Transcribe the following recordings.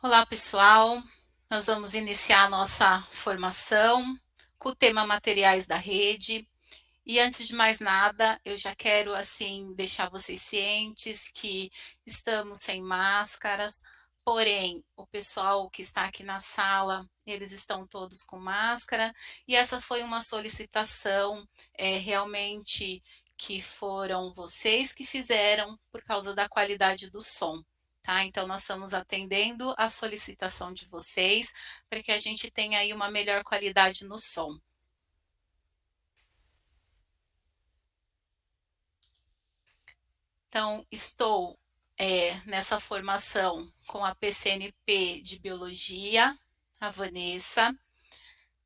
Olá, pessoal. Nós vamos iniciar a nossa formação com o tema materiais da rede. E antes de mais nada, eu já quero assim deixar vocês cientes que estamos sem máscaras. Porém, o pessoal que está aqui na sala, eles estão todos com máscara, e essa foi uma solicitação realmente que foram vocês que fizeram por causa da qualidade do som. Tá? Então, nós estamos atendendo a solicitação de vocês para que a gente tenha aí uma melhor qualidade no som. Então, estou nessa formação com a PCNP de Biologia, a Vanessa,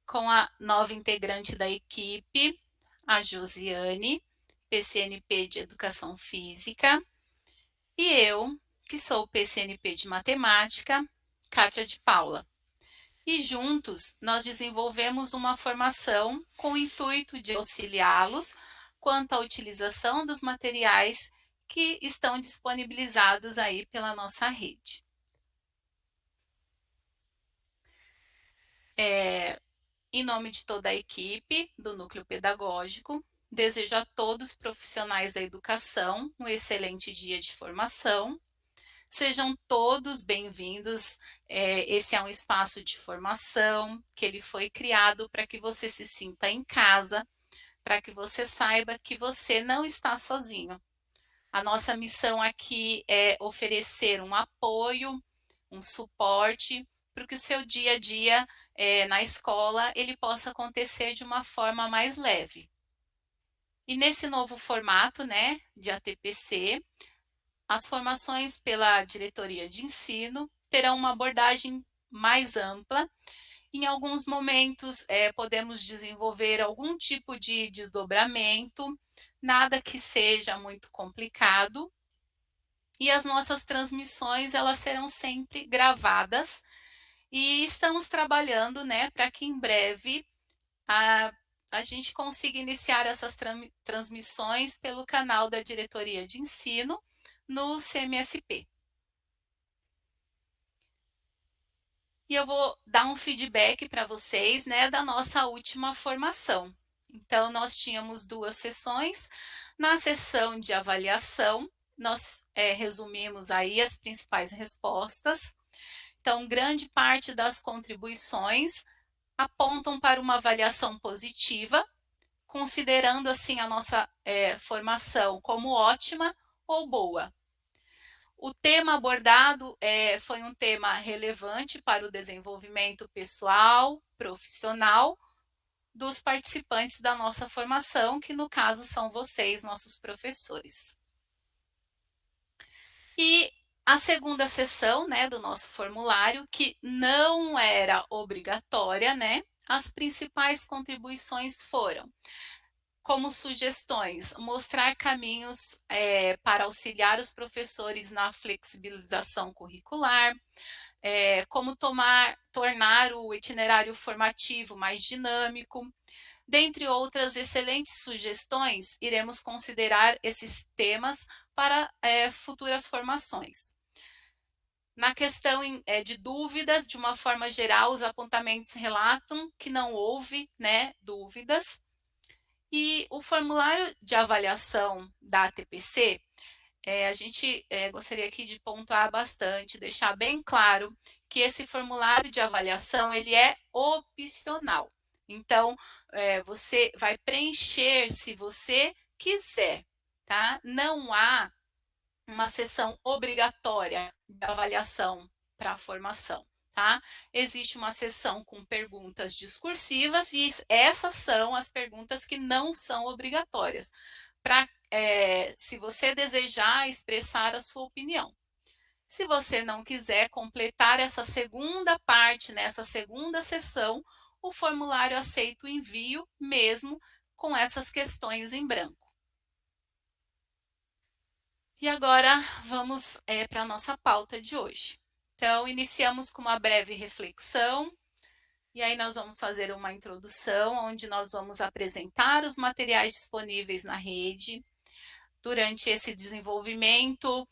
com a nova integrante da equipe, a Josiane, PCNP de Educação Física, e eu, que sou PCNP de Matemática, Kátia de Paula. E juntos nós desenvolvemos uma formação com o intuito de auxiliá-los quanto à utilização dos materiais que estão disponibilizados aí pela nossa rede. Em nome de toda a equipe do Núcleo Pedagógico, desejo a todos os profissionais da educação um excelente dia de formação. Sejam todos bem-vindos. Esse é um espaço de formação que ele foi criado para que você se sinta em casa, para que você saiba que você não está sozinho. A nossa missão aqui é oferecer um apoio, um suporte, para que o seu dia a dia na escola ele possa acontecer de uma forma mais leve. E nesse novo formato, né, de ATPC, as formações pela diretoria de ensino terão uma abordagem mais ampla. Em alguns momentos, podemos desenvolver algum tipo de desdobramento, nada que seja muito complicado. E as nossas transmissões, elas serão sempre gravadas. E estamos trabalhando, né, para que em breve a, a gente consiga iniciar essas transmissões pelo canal da diretoria de ensino no CMSP. E eu vou dar um feedback para vocês, né, da nossa última formação. Então, nós tínhamos 2 sessões. Na sessão de avaliação, nós resumimos aí as principais respostas. Então, grande parte das contribuições apontam para uma avaliação positiva, considerando assim a nossa formação como ótima ou boa. O tema abordado foi um tema relevante para o desenvolvimento pessoal, profissional dos participantes da nossa formação, que no caso são vocês, nossos professores. E a segunda sessão, né, do nosso formulário, que não era obrigatória, né, as principais contribuições foram como sugestões, mostrar caminhos para auxiliar os professores na flexibilização curricular, como tornar o itinerário formativo mais dinâmico. Dentre outras excelentes sugestões, iremos considerar esses temas para futuras formações. Na questão de dúvidas, de uma forma geral, os apontamentos relatam que não houve, né, dúvidas. E o formulário de avaliação da ATPC, a gente gostaria aqui de pontuar bastante, deixar bem claro que esse formulário de avaliação ele é opcional. Então, você vai preencher se você quiser, tá? Não há uma sessão obrigatória de avaliação para a formação. Tá? Existe uma sessão com perguntas discursivas e essas são as perguntas que não são obrigatórias, para se você desejar expressar a sua opinião. Se você não quiser completar essa segunda parte, nessa segunda sessão, o formulário aceita o envio mesmo com essas questões em branco. E agora vamos para a nossa pauta de hoje. Então, iniciamos com uma breve reflexão, e aí nós vamos fazer uma introdução, onde nós vamos apresentar os materiais disponíveis na rede, durante esse desenvolvimento,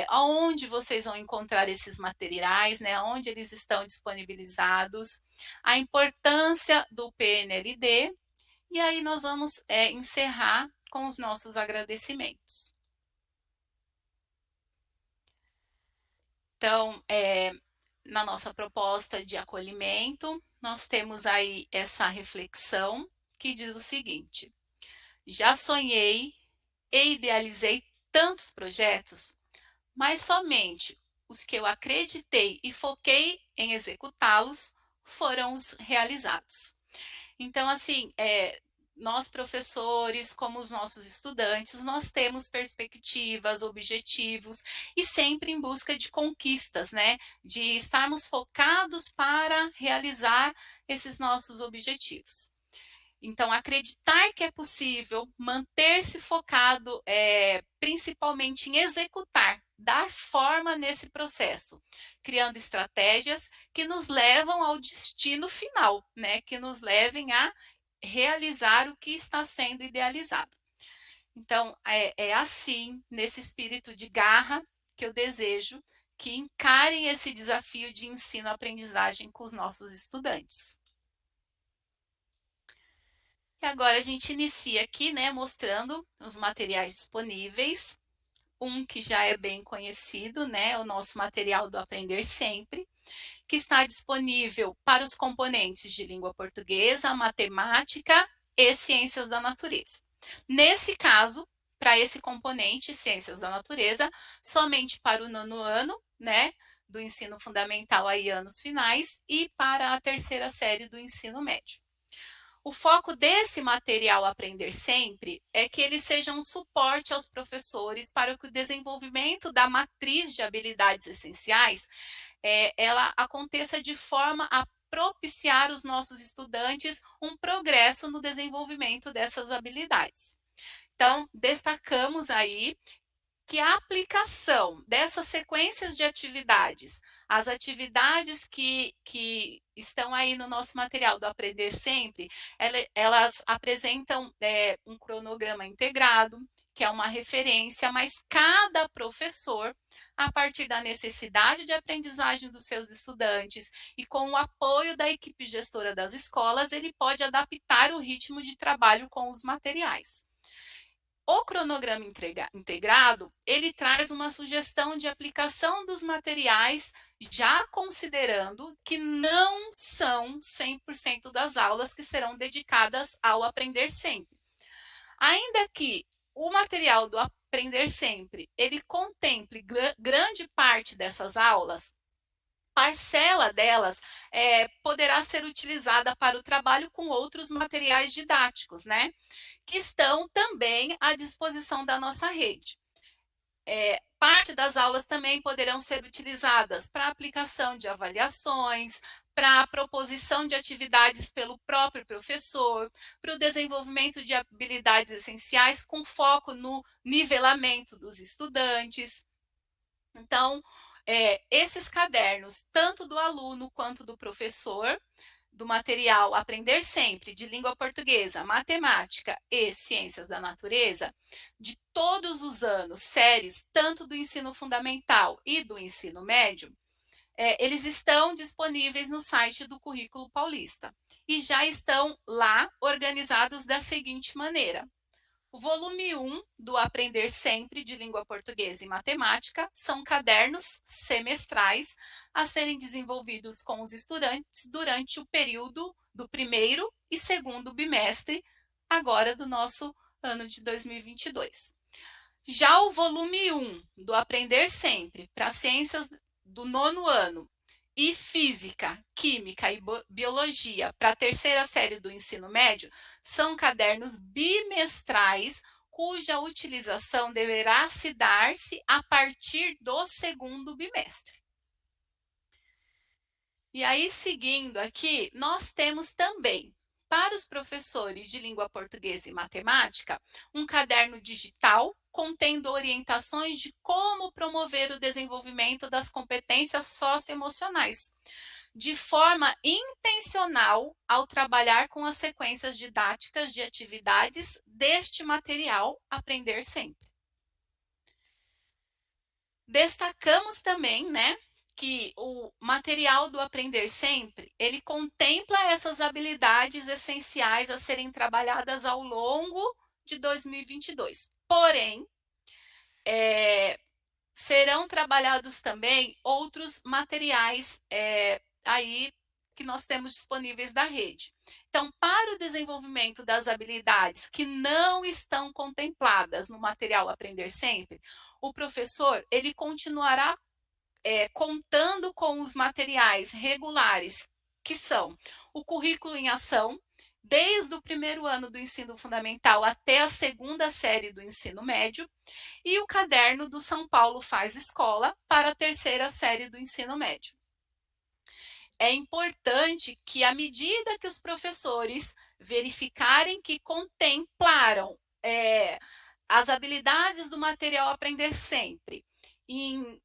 aonde vocês vão encontrar esses materiais, né, onde eles estão disponibilizados, a importância do PNLD, e aí nós vamos encerrar com os nossos agradecimentos. Então, na nossa proposta de acolhimento, nós temos aí essa reflexão que diz o seguinte: já sonhei e idealizei tantos projetos, mas somente os que eu acreditei e foquei em executá-los foram os realizados. Então, assim, nós professores, como os nossos estudantes, nós temos perspectivas, objetivos e sempre em busca de conquistas, né? De estarmos focados para realizar esses nossos objetivos. Então, acreditar que é possível, manter-se focado, principalmente em executar, dar forma nesse processo, criando estratégias que nos levam ao destino final, né? Que nos levem a realizar o que está sendo idealizado. Então, é assim, nesse espírito de garra, que eu desejo que encarem esse desafio de ensino-aprendizagem com os nossos estudantes. E agora a gente inicia aqui, né, mostrando os materiais disponíveis. Um que já é bem conhecido, né, o nosso material do Aprender Sempre, que está disponível para os componentes de língua portuguesa, matemática e ciências da natureza. Nesse caso, para esse componente, ciências da natureza, somente para o 9º ano, né, do ensino fundamental aí anos finais, e para a 3ª série do ensino médio. O foco desse material Aprender Sempre é que ele seja um suporte aos professores para que o desenvolvimento da matriz de habilidades essenciais ela aconteça de forma a propiciar os nossos estudantes um progresso no desenvolvimento dessas habilidades. Então, destacamos aí que a aplicação dessas sequências de atividades, as atividades que estão aí no nosso material do Aprender Sempre, elas apresentam um cronograma integrado, que é uma referência, mas cada professor, a partir da necessidade de aprendizagem dos seus estudantes e com o apoio da equipe gestora das escolas, ele pode adaptar o ritmo de trabalho com os materiais. O cronograma integrado, ele traz uma sugestão de aplicação dos materiais, já considerando que não são 100% das aulas que serão dedicadas ao Aprender Sempre. Ainda que o material do Aprender Sempre, ele contemple grande parte dessas aulas, parcela delas poderá ser utilizada para o trabalho com outros materiais didáticos, né? Que estão também à disposição da nossa rede. Parte das aulas também poderão ser utilizadas para aplicação de avaliações, para a proposição de atividades pelo próprio professor, para o desenvolvimento de habilidades essenciais com foco no nivelamento dos estudantes. Então, esses cadernos, tanto do aluno quanto do professor, do material Aprender Sempre, de língua portuguesa, matemática e ciências da natureza, de todos os anos, séries, tanto do ensino fundamental e do ensino médio, eles estão disponíveis no site do Currículo Paulista e já estão lá organizados da seguinte maneira: o volume 1 do Aprender Sempre de Língua Portuguesa e Matemática são cadernos semestrais a serem desenvolvidos com os estudantes durante o período do 1º e 2º bimestre, agora do nosso ano de 2022. Já o volume 1 do Aprender Sempre para Ciências do 9º ano e Física, Química e Biologia para a 3ª série do ensino médio são cadernos bimestrais cuja utilização deverá se dar-se a partir do 2º bimestre. E aí, seguindo aqui, nós temos também, para os professores de língua portuguesa e matemática, um caderno digital contendo orientações de como promover o desenvolvimento das competências socioemocionais, de forma intencional ao trabalhar com as sequências didáticas de atividades deste material Aprender Sempre. Destacamos também, né, que o material do Aprender Sempre, ele contempla essas habilidades essenciais a serem trabalhadas ao longo de 2022. Porém, serão trabalhados também outros materiais aí que nós temos disponíveis da rede. Então, para o desenvolvimento das habilidades que não estão contempladas no material Aprender Sempre, o professor ele continuará contando com os materiais regulares, que são o currículo em ação, desde o primeiro ano do ensino fundamental até a segunda série do ensino médio, e o caderno do São Paulo Faz Escola para a terceira série do ensino médio. É importante que, à medida que os professores verificarem que contemplaram as habilidades do material Aprender Sempre em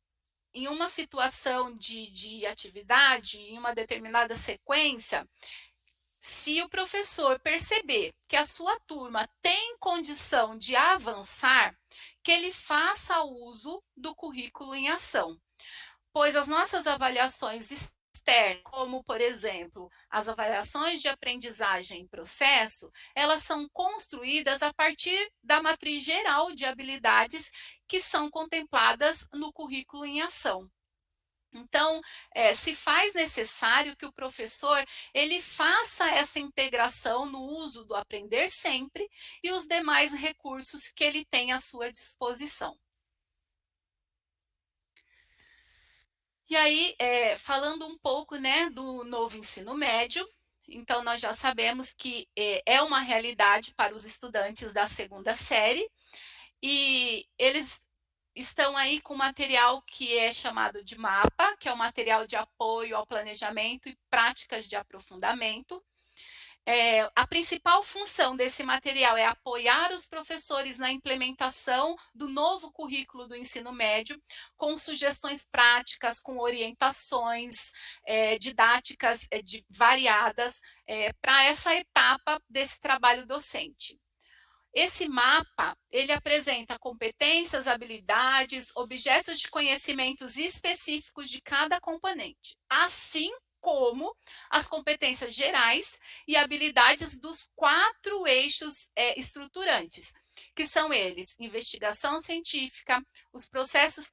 uma situação de atividade, em uma determinada sequência, se o professor perceber que a sua turma tem condição de avançar, que ele faça uso do currículo em ação, pois as nossas avaliações externas, como, por exemplo, as avaliações de aprendizagem em processo, elas são construídas a partir da matriz geral de habilidades que são contempladas no currículo em ação. Então, se faz necessário que o professor ele faça essa integração no uso do Aprender Sempre e os demais recursos que ele tem à sua disposição. E aí, falando um pouco, né, do novo ensino médio, então nós já sabemos que é uma realidade para os estudantes da segunda série e eles estão aí com material que é chamado de mapa, que é o material de apoio ao planejamento e práticas de aprofundamento. A principal função desse material é apoiar os professores na implementação do novo currículo do ensino médio, com sugestões práticas, com orientações didáticas variadas para essa etapa desse trabalho docente. Esse mapa, ele apresenta competências, habilidades, objetos de conhecimentos específicos de cada componente, assim como as competências gerais e habilidades dos 4 eixos estruturantes, que são eles: investigação científica, os processos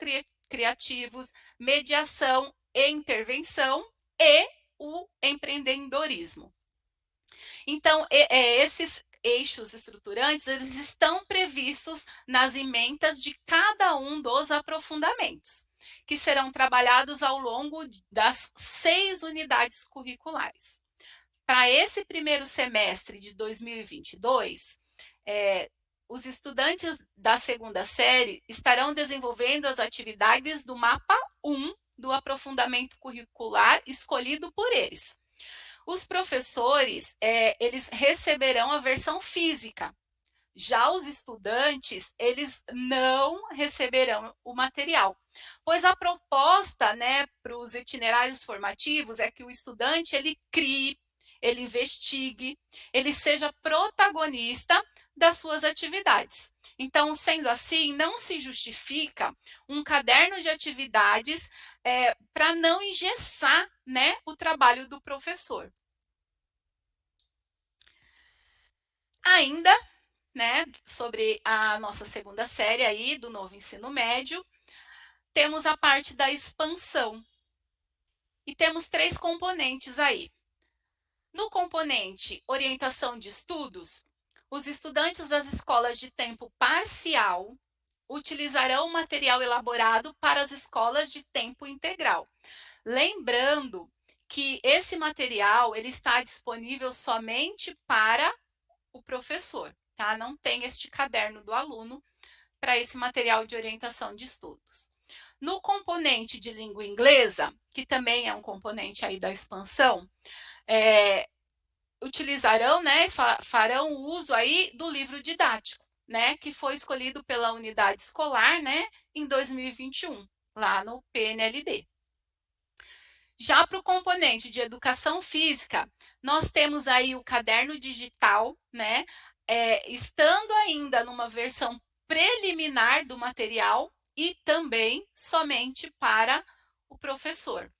criativos, mediação e intervenção e o empreendedorismo. Então, esses eixos estruturantes, eles estão previstos nas ementas de cada um dos aprofundamentos, que serão trabalhados ao longo das 6 unidades curriculares. Para esse primeiro semestre de 2022, os estudantes da segunda série estarão desenvolvendo as atividades do mapa 1 do aprofundamento curricular escolhido por eles. Os professores, eles receberão a versão física. Já os estudantes, eles não receberão o material, pois a proposta, né, para os itinerários formativos é que o estudante ele crie, ele investigue, ele seja protagonista das suas atividades. Então, sendo assim, não se justifica um caderno de atividades para não engessar, né, o trabalho do professor. Ainda, né, sobre a nossa segunda série aí do novo ensino médio, temos a parte da expansão. E temos 3 componentes aí. No componente orientação de estudos, os estudantes das escolas de tempo parcial utilizarão material elaborado para as escolas de tempo integral. Lembrando que esse material ele está disponível somente para o professor, tá? Não tem este caderno do aluno para esse material de orientação de estudos. No componente de língua inglesa, que também é um componente aí da expansão, utilizarão, né, farão uso aí do livro didático, né, que foi escolhido pela unidade escolar, né, em 2021, lá no PNLD. Já para o componente de educação física, nós temos aí o caderno digital, né? Estando ainda numa versão preliminar do material e também somente para o professor.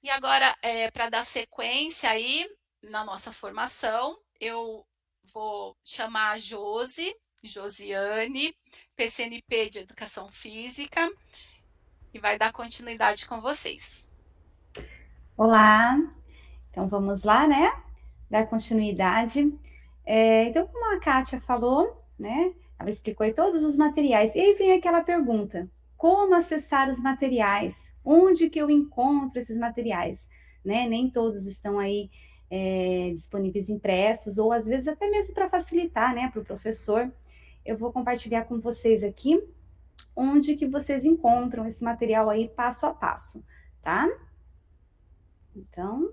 E agora, para dar sequência aí na nossa formação, eu vou chamar a Josiane, PCNP de Educação Física, e vai dar continuidade com vocês. Olá, então vamos lá, né? Dar continuidade. Então, como a Kátia falou, né? Ela explicou aí todos os materiais. E aí vem aquela pergunta: como acessar os materiais? Onde que eu encontro esses materiais? Né? Nem todos estão aí disponíveis impressos, ou às vezes até mesmo para facilitar, né, para o professor. Eu vou compartilhar com vocês aqui onde que vocês encontram esse material aí passo a passo, tá? Então,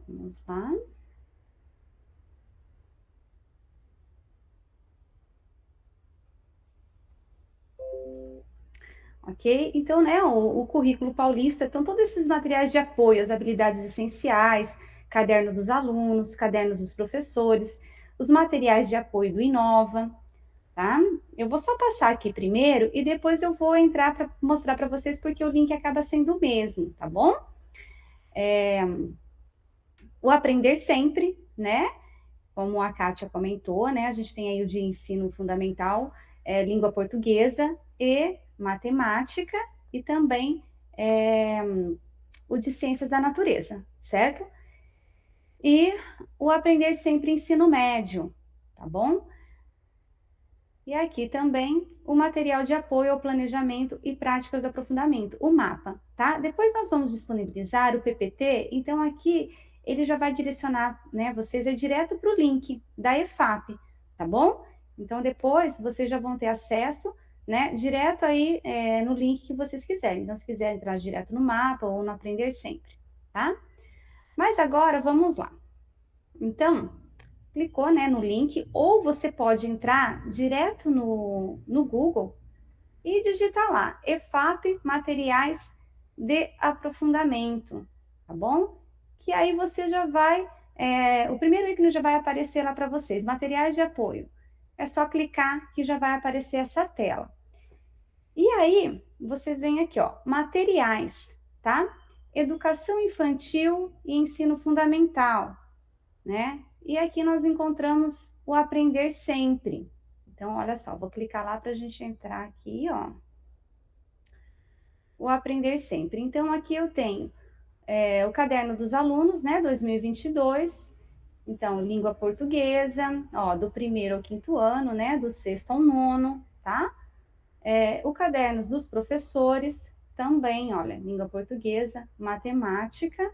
vamos lá. Ok? Então, né, o currículo paulista, então todos esses materiais de apoio, as habilidades essenciais, caderno dos alunos, cadernos dos professores, os materiais de apoio do Inova, tá? Eu vou só passar aqui primeiro e depois eu vou entrar para mostrar para vocês porque o link acaba sendo o mesmo, tá bom? O Aprender Sempre, né? Como a Kátia comentou, né? A gente tem aí o de ensino fundamental, língua portuguesa e matemática, e também o de ciências da natureza, certo? E o Aprender Sempre ensino médio, tá bom? E aqui também o material de apoio ao planejamento e práticas do aprofundamento, o mapa, tá? Depois nós vamos disponibilizar o PPT, então aqui ele já vai direcionar, né, vocês direto para o link da EFAP, tá bom? Então depois vocês já vão ter acesso, né, direto aí no link que vocês quiserem. Então se quiser entrar direto no mapa ou no Aprender Sempre, tá? Mas agora vamos lá. Então, clicou, né, no link, ou você pode entrar direto no Google e digitar lá, EFAP Materiais de Aprofundamento, tá bom? Que aí você já vai, o primeiro ícone já vai aparecer lá para vocês, materiais de apoio. É só clicar que já vai aparecer essa tela. E aí, vocês vêm aqui, ó, materiais, tá? Educação infantil e ensino fundamental, né? E aqui nós encontramos o Aprender Sempre. Então, olha só, vou clicar lá para a gente entrar aqui, ó. O Aprender Sempre. Então, aqui eu tenho o caderno dos alunos, né, 2022. Então, língua portuguesa, ó, do primeiro ao quinto ano, né, do sexto ao nono, tá? O caderno dos professores, também, olha, língua portuguesa, matemática,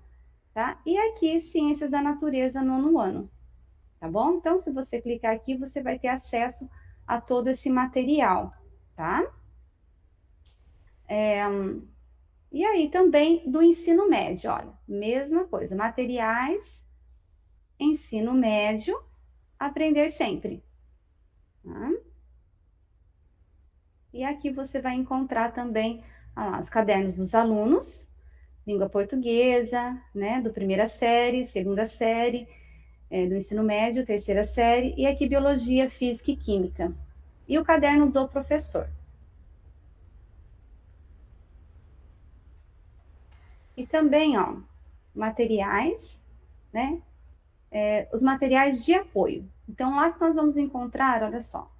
tá? E aqui, ciências da natureza, nono ano, tá bom? Então, se você clicar aqui, você vai ter acesso a todo esse material, tá? E aí também do ensino médio, olha, mesma coisa, materiais, ensino médio, aprender sempre. Tá? E aqui você vai encontrar também os cadernos dos alunos, língua portuguesa, né, do primeira série, segunda série, do ensino médio, terceira série, e aqui biologia, física e química. E o caderno do professor. E também, ó, materiais, né? Os materiais de apoio. Então, lá que nós vamos encontrar, olha só.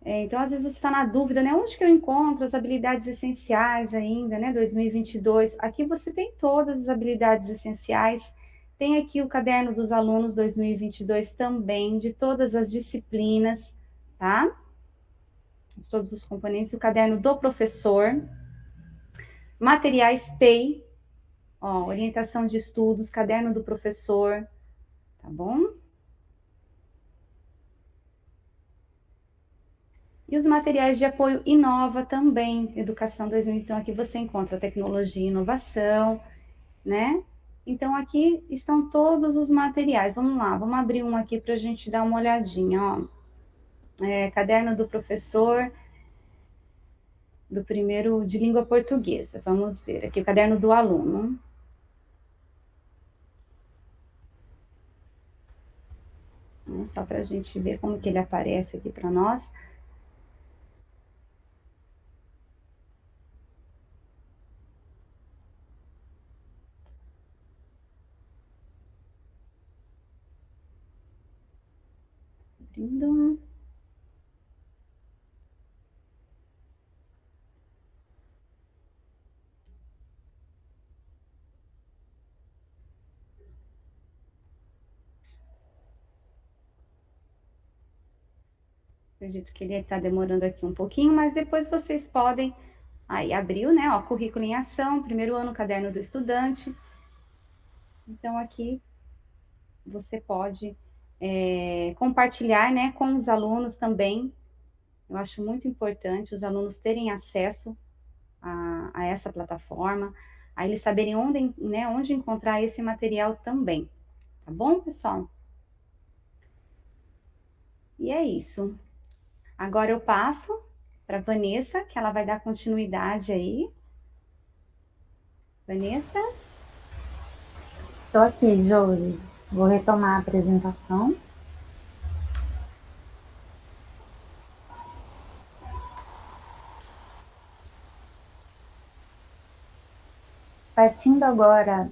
Então, às vezes você está na dúvida, né? Onde que eu encontro as habilidades essenciais ainda, né? 2022. Aqui você tem todas as habilidades essenciais. Tem aqui o caderno dos alunos 2022 também, de todas as disciplinas, tá? Todos os componentes. O caderno do professor. Materiais PEI, ó, orientação de estudos, caderno do professor, tá bom? E os materiais de apoio Inova também, Educação 2000. Então, aqui você encontra tecnologia e inovação, né? Então, aqui estão todos os materiais. Vamos lá, vamos abrir um aqui para a gente dar uma olhadinha, ó. Caderno do professor, do primeiro de língua portuguesa. Vamos ver aqui o caderno do aluno. Então, só para a gente ver como que ele aparece aqui para nós. Abrindo. Acredito que ele está demorando aqui um pouquinho, mas depois vocês podem... Aí, abriu, né? Ó, currículo em ação, primeiro ano, caderno do estudante. Então, aqui você pode compartilhar, né, com os alunos também. Eu acho muito importante os alunos terem acesso a essa plataforma, a eles saberem onde, né, onde encontrar esse material também. Tá bom, pessoal? E é isso. Agora eu passo para Vanessa, que ela vai dar continuidade aí. Vanessa? Estou aqui, Josi. Vou retomar a apresentação. Partindo agora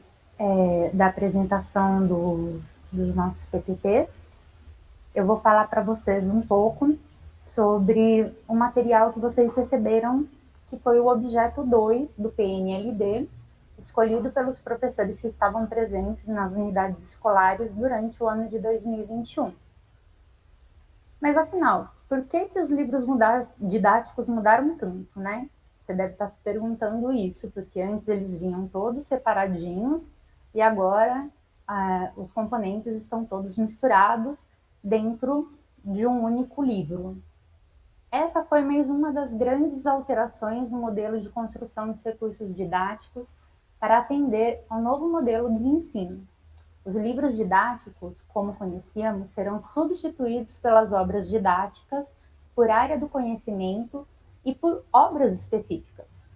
da apresentação dos nossos PPTs, eu vou falar para vocês um pouco sobre o material que vocês receberam, que foi o objeto 2 do PNLD, escolhido pelos professores que estavam presentes nas unidades escolares durante o ano de 2021. Mas afinal, por que os livros didáticos mudaram tanto, né? Você deve estar se perguntando isso, porque antes eles vinham todos separadinhos e agora os componentes estão todos misturados dentro de um único livro. Essa foi mais uma das grandes alterações no modelo de construção dos recursos didáticos para atender ao novo modelo de ensino. Os livros didáticos, como conhecíamos, serão substituídos pelas obras didáticas por área do conhecimento e por obras específicas.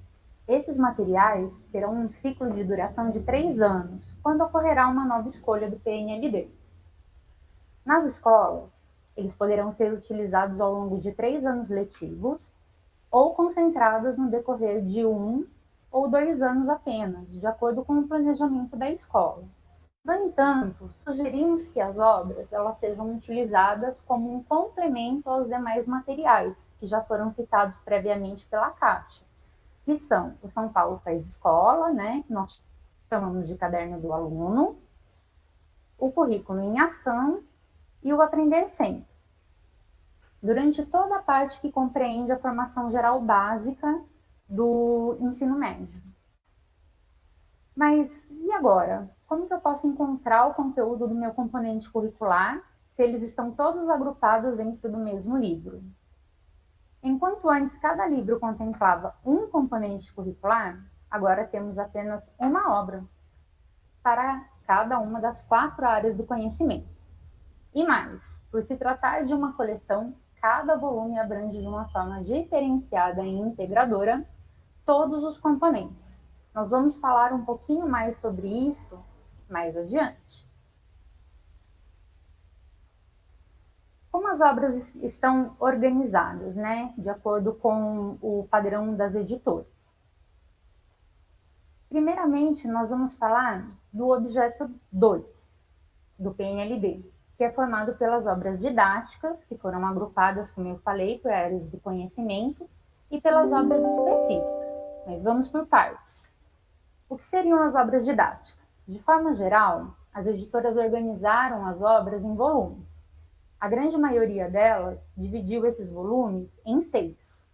Esses materiais terão um ciclo de duração de 3 anos, quando ocorrerá uma nova escolha do PNLD. Nas escolas, eles poderão ser utilizados ao longo de 3 anos letivos ou concentrados no decorrer de 1 ou 2 anos apenas, de acordo com o planejamento da escola. No entanto, sugerimos que as obras elas sejam utilizadas como um complemento aos demais materiais que já foram citados previamente pela Kátia, que são o São Paulo Faz Escola, né, que nós chamamos de caderno do aluno, o currículo em ação e o Aprender Sempre. Durante toda a parte que compreende a formação geral básica do ensino médio. Mas e agora? Como que eu posso encontrar o conteúdo do meu componente curricular se eles estão todos agrupados dentro do mesmo livro? Enquanto antes cada livro contemplava um componente curricular, agora temos apenas uma obra para cada uma das 4 áreas do conhecimento. E mais, por se tratar de uma coleção, cada volume abrange de uma forma diferenciada e integradora todos os componentes. Nós vamos falar um pouquinho mais sobre isso mais adiante. Como as obras estão organizadas, né, de acordo com o padrão das editoras? Primeiramente, nós vamos falar do objeto 2 do PNLD, que é formado pelas obras didáticas, que foram agrupadas, como eu falei, por áreas do conhecimento, e pelas obras específicas. Mas vamos por partes. O que seriam as obras didáticas? De forma geral, as editoras organizaram as obras em volumes. A grande maioria delas dividiu esses volumes em 6.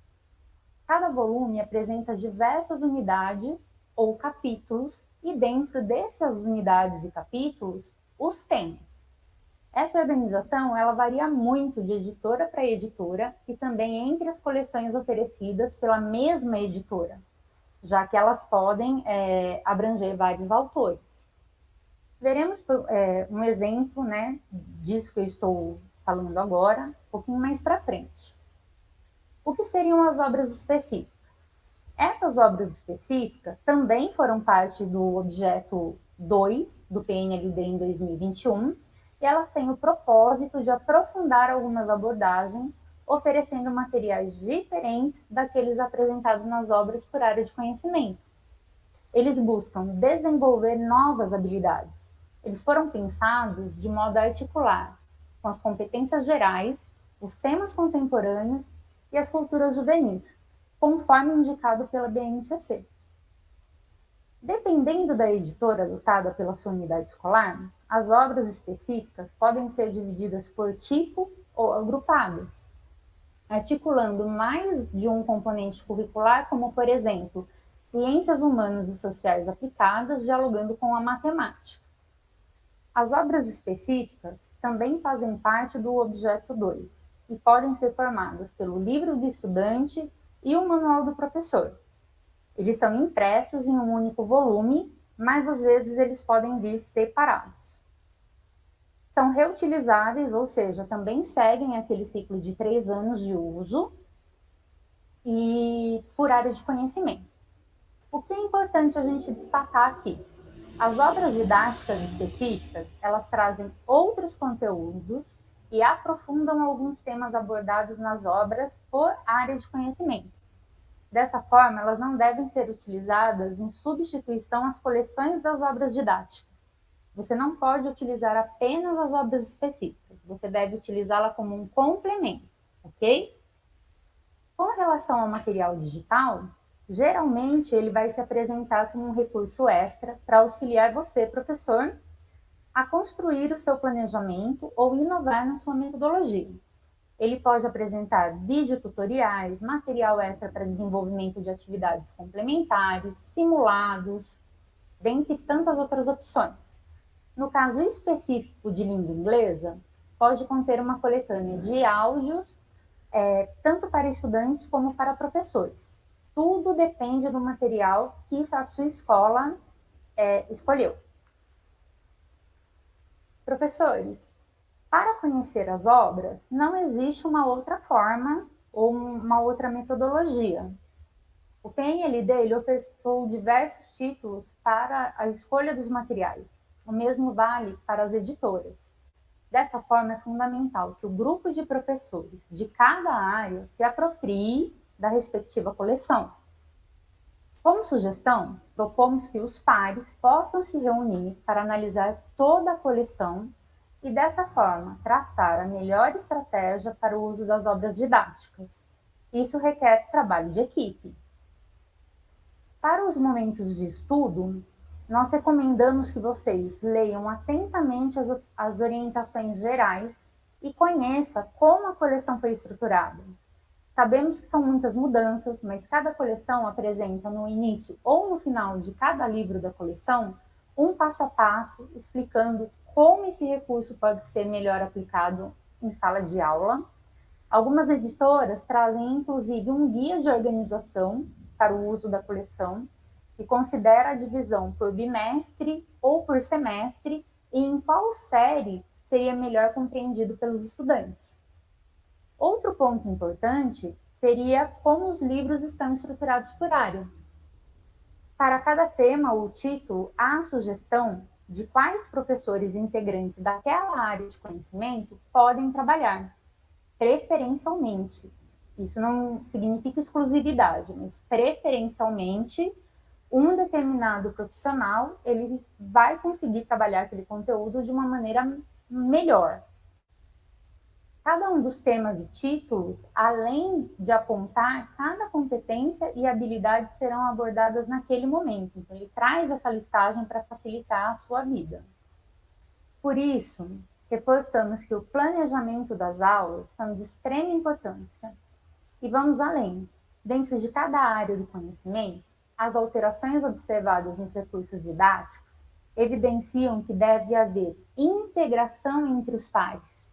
Cada volume apresenta diversas unidades ou capítulos, e dentro dessas unidades e capítulos, os temas. Essa organização ela varia muito de editora para editora e também entre as coleções oferecidas pela mesma editora, já que elas podem abranger vários autores. Veremos um exemplo, né, disso que eu estou falando agora, um pouquinho mais para frente. O que seriam as obras específicas? Essas obras específicas também foram parte do objeto 2 do PNLD em 2021 e elas têm o propósito de aprofundar algumas abordagens, oferecendo materiais diferentes daqueles apresentados nas obras por área de conhecimento. Eles buscam desenvolver novas habilidades. Eles foram pensados de modo a articular com as competências gerais, os temas contemporâneos e as culturas juvenis, conforme indicado pela BNCC. Dependendo da editora adotada pela sua unidade escolar, as obras específicas podem ser divididas por tipo ou agrupadas, articulando mais de um componente curricular, como, por exemplo, ciências humanas e sociais aplicadas, dialogando com a matemática. As obras específicas também fazem parte do objeto 2 e podem ser formadas pelo livro do estudante e o manual do professor. Eles são impressos em um único volume, mas às vezes eles podem vir separados. São reutilizáveis, ou seja, também seguem aquele ciclo de 3 anos de uso e por área de conhecimento. O que é importante a gente destacar aqui? As obras didáticas específicas, elas trazem outros conteúdos e aprofundam alguns temas abordados nas obras por área de conhecimento. Dessa forma, elas não devem ser utilizadas em substituição às coleções das obras didáticas. Você não pode utilizar apenas as obras específicas, você deve utilizá-la como um complemento, ok? Com relação ao material digital, geralmente ele vai se apresentar como um recurso extra para auxiliar você, professor, a construir o seu planejamento ou inovar na sua metodologia. Ele pode apresentar videotutoriais, material extra para desenvolvimento de atividades complementares, simulados, dentre tantas outras opções. No caso específico de língua inglesa, pode conter uma coletânea de áudios, tanto para estudantes como para professores. Tudo depende do material que a sua escola escolheu. Professores, para conhecer as obras, não existe uma outra forma ou uma outra metodologia. O PNLD ele ofertou diversos títulos para a escolha dos materiais. O mesmo vale para as editoras. Dessa forma, é fundamental que o grupo de professores de cada área se aproprie da respectiva coleção. Como sugestão, propomos que os pares possam se reunir para analisar toda a coleção e, dessa forma, traçar a melhor estratégia para o uso das obras didáticas. Isso requer trabalho de equipe. Para os momentos de estudo, nós recomendamos que vocês leiam atentamente as orientações gerais e conheçam como a coleção foi estruturada. Sabemos que são muitas mudanças, mas cada coleção apresenta no início ou no final de cada livro da coleção um passo a passo explicando como esse recurso pode ser melhor aplicado em sala de aula. Algumas editoras trazem inclusive um guia de organização para o uso da coleção, que considera a divisão por bimestre ou por semestre e em qual série seria melhor compreendido pelos estudantes. Outro ponto importante seria como os livros estão estruturados por área. Para cada tema ou título, há a sugestão de quais professores integrantes daquela área de conhecimento podem trabalhar, preferencialmente. Isso não significa exclusividade, mas preferencialmente um determinado profissional ele vai conseguir trabalhar aquele conteúdo de uma maneira melhor. Cada um dos temas e títulos, além de apontar, cada competência e habilidade serão abordadas naquele momento. Então, ele traz essa listagem para facilitar a sua vida. Por isso, reforçamos que o planejamento das aulas são de extrema importância. E vamos além. Dentro de cada área do conhecimento, as alterações observadas nos recursos didáticos evidenciam que deve haver integração entre os pares.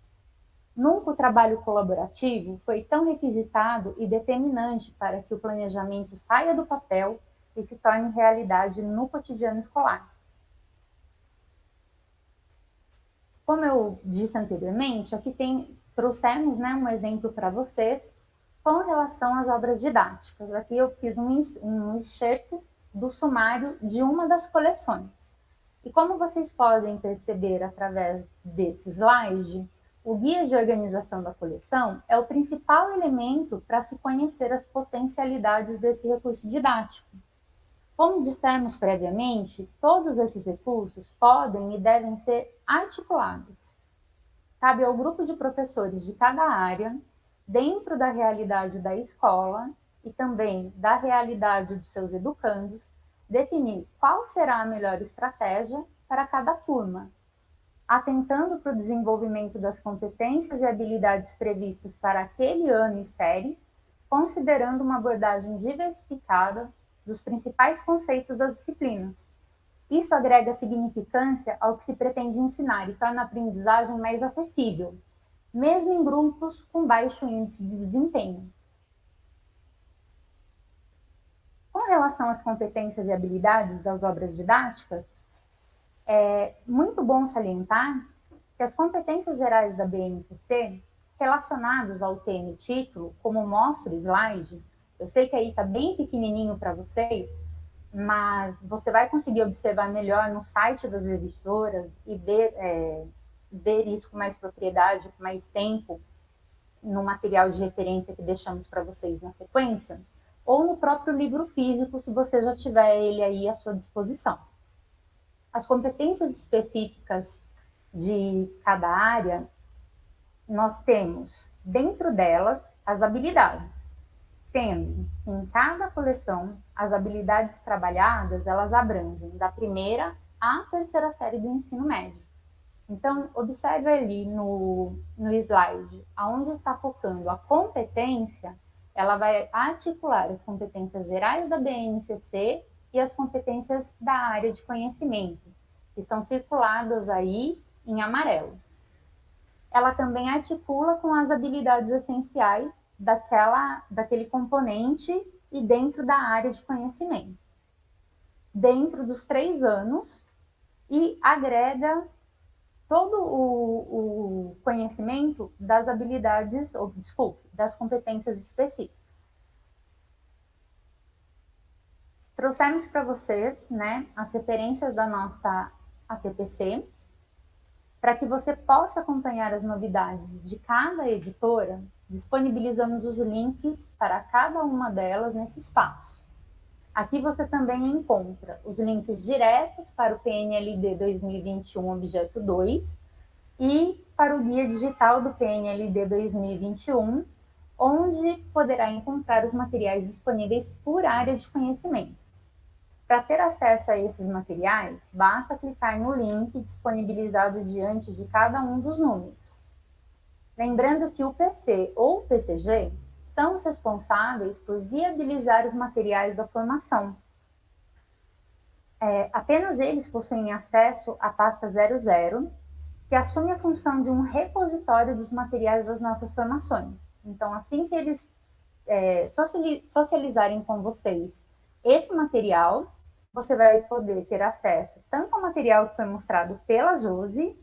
Nunca o trabalho colaborativo foi tão requisitado e determinante para que o planejamento saia do papel e se torne realidade no cotidiano escolar. Como eu disse anteriormente, aqui trouxemos um exemplo para vocês com relação às obras didáticas. Aqui eu fiz um excerto do sumário de uma das coleções. E como vocês podem perceber através desse slide, o guia de organização da coleção é o principal elemento para se conhecer as potencialidades desse recurso didático. Como dissemos previamente, todos esses recursos podem e devem ser articulados. Cabe ao grupo de professores de cada área, dentro da realidade da escola e também da realidade dos seus educandos, definir qual será a melhor estratégia para cada turma, atentando para o desenvolvimento das competências e habilidades previstas para aquele ano e série, considerando uma abordagem diversificada dos principais conceitos das disciplinas. Isso agrega significância ao que se pretende ensinar e torna a aprendizagem mais acessível, mesmo em grupos com baixo índice de desempenho. Com relação às competências e habilidades das obras didáticas, é muito bom salientar que as competências gerais da BNCC, relacionadas ao tema e título, como mostra o slide, eu sei que aí está bem pequenininho para vocês, mas você vai conseguir observar melhor no site das editoras e ver isso com mais propriedade, com mais tempo, no material de referência que deixamos para vocês na sequência, ou no próprio livro físico, se você já tiver ele aí à sua disposição. As competências específicas de cada área, nós temos dentro delas as habilidades, sendo que em cada coleção as habilidades trabalhadas elas abrangem da primeira à terceira série do ensino médio. Então, observe ali no slide, aonde está focando a competência, ela vai articular as competências gerais da BNCC e as competências da área de conhecimento, que estão circuladas aí em amarelo. Ela também articula com as habilidades essenciais daquele componente e dentro da área de conhecimento, dentro dos 3 anos, e agrega todo o conhecimento das habilidades, das competências específicas. Trouxemos para vocês, né, as referências da nossa ATPC, para que você possa acompanhar as novidades de cada editora, disponibilizamos os links para cada uma delas nesse espaço. Aqui você também encontra os links diretos para o PNLD 2021 Objeto 2 e para o Guia Digital do PNLD 2021, onde poderá encontrar os materiais disponíveis por área de conhecimento. Para ter acesso a esses materiais, basta clicar no link disponibilizado diante de cada um dos números. Lembrando que o PC ou o PCG são os responsáveis por viabilizar os materiais da formação. Apenas eles possuem acesso à pasta 00, que assume a função de um repositório dos materiais das nossas formações. Então, assim que eles socializarem com vocês esse material, você vai poder ter acesso tanto ao material que foi mostrado pela Josi,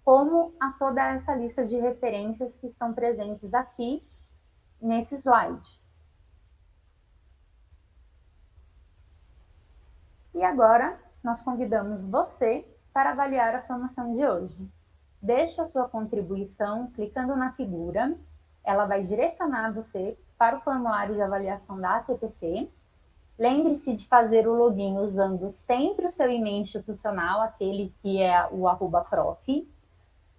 como a toda essa lista de referências que estão presentes aqui nesse slide. E agora, nós convidamos você para avaliar a formação de hoje. Deixe a sua contribuição clicando na figura, ela vai direcionar você para o formulário de avaliação da ATPC. Lembre-se de fazer o login usando sempre o seu e-mail institucional, aquele que é o @prof.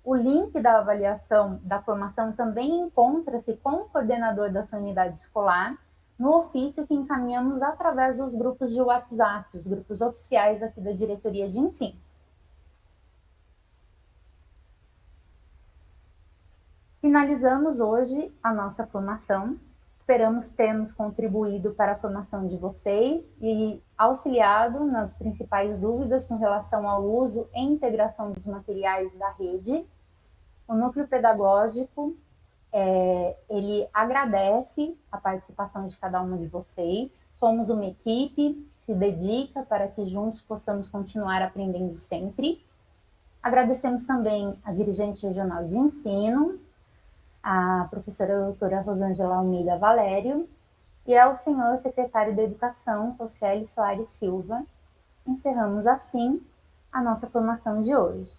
O link da avaliação da formação também encontra-se com o coordenador da sua unidade escolar no ofício que encaminhamos através dos grupos de WhatsApp, os grupos oficiais aqui da Diretoria de Ensino. Finalizamos hoje a nossa formação. Esperamos termos contribuído para a formação de vocês e auxiliado nas principais dúvidas com relação ao uso e integração dos materiais da rede. O Núcleo Pedagógico, ele agradece a participação de cada uma de vocês. Somos uma equipe que se dedica para que juntos possamos continuar aprendendo sempre. Agradecemos também a dirigente regional de ensino, a professora doutora Rosângela Almeida Valério, e ao senhor secretário da Educação, Rocieli Soares Silva. Encerramos assim a nossa formação de hoje.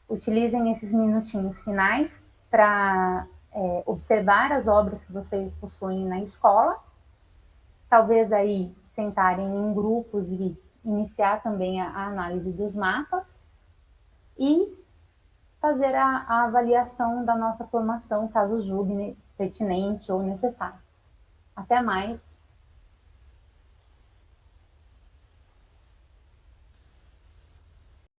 Utilizem esses minutinhos finais para observar as obras que vocês possuem na escola, talvez aí sentarem em grupos e iniciar também a análise dos mapas e fazer a avaliação da nossa formação, caso julgue pertinente ou necessário. Até mais.